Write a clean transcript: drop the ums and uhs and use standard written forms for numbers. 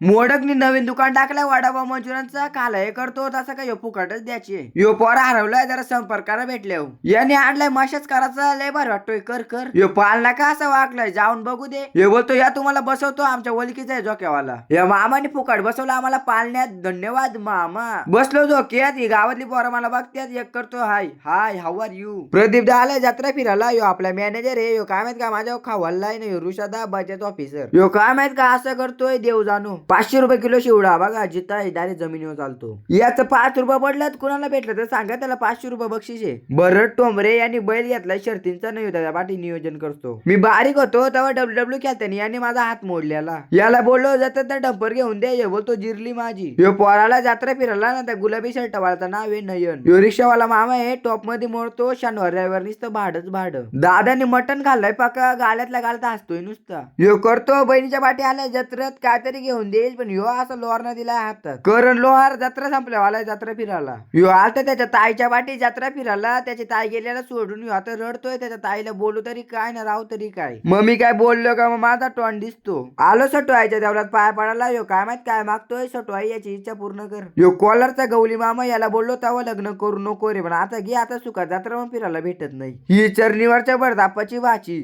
मोडकनी नवीन दुकान टाकलंय वडापाव मंचुरियनचा. काल हे करतो तसं काय फुकटच द्यायची. यो पोरा हरवलाय, जरा संपर्काला भेटले हो. याने आणलाय मशाच करायचा, लय भारी वाटतोय. कर कर. यो पालना का असं वागलाय, जाऊन बघू दे. हे बोलतो या तुम्हाला बसवतो, आमच्या ओळखीचा आहे झोक्यावाला. या मामाने फुकट बसवलं आम्हाला पालण्यात. धन्यवाद मामा. बसलो झोक्यात. ही गावातली पोरं मला बघतात. एक करतो हाय हाय हाऊ आर यू. प्रदीप दा आलाय जत्रा फिरायला. यो आपला मॅनेजर आहे. यो काय माहित का माझ्या खावालाय नाही. ऋषादा बचत ऑफिसर. यो काय माहित का असं करतोय, देव जाणू. 500 रुपये किलो शिवडा बघा, जिता डायरेक्ट जमिनीवर चालतो. याचं 5 रुपये पडलं, कुणाला भेटलं तर सांगा त्याला 500 रुपये बक्षीस आहे. बरं टोंबरे यांनी बैल घेतला, शर्तींचा नाही होता, पाठी नियोजन करतो. मी बारीक होतो तेव्हा डब्ल्यू खेळताना याने माझा हात मोडलेला. याला बोललो जातात तर डंपर घेऊन दे. बोलतो जिरली माझी. यो पोराला जत्रा फिरायला ना, त्या गुलाबी शर्ट वाळता नाव आहे नयन. यो रिक्षावाला मामा आहे, टॉप मध्ये मोडतो. शनिवार रविवार नुसतं भाडच भाडं. दादाने मटण खाल्लंय पाका, गाड्यातल्या गाड्यात हसतोय नुसता. यो करतो बहिणीच्या पाठी आल्या जत्रेत काहीतरी घेऊन देईल, पण यो असं लोहार दिला हातात. करण लोहार जत्रा संपल्यावाला जत्रा फिरायला. यो आता त्याच्या ताईच्या पाठी जत्रा फिरायला. त्याची ताई गेल्याला सोडून यो आता रडतोय. त्याच्या ताईला बोलू तरी काय ना राहू तरी काय. मग मी काय बोललो का, मग माझा तोंड दिसतो. आलो सटवायच्या देवळात पाय पडायला. यो काय माहित काय मागतोय. सटवाई याची इच्छा पूर्ण कर. यो कॉलरचा गवली मामा याला बोललो तेव्हा लग्न करू नको रे, पण आता घे आता सुखा जत्रा मग फिरायला भेटत नाही. ही चरणीवरच्या बडदापाची भाची.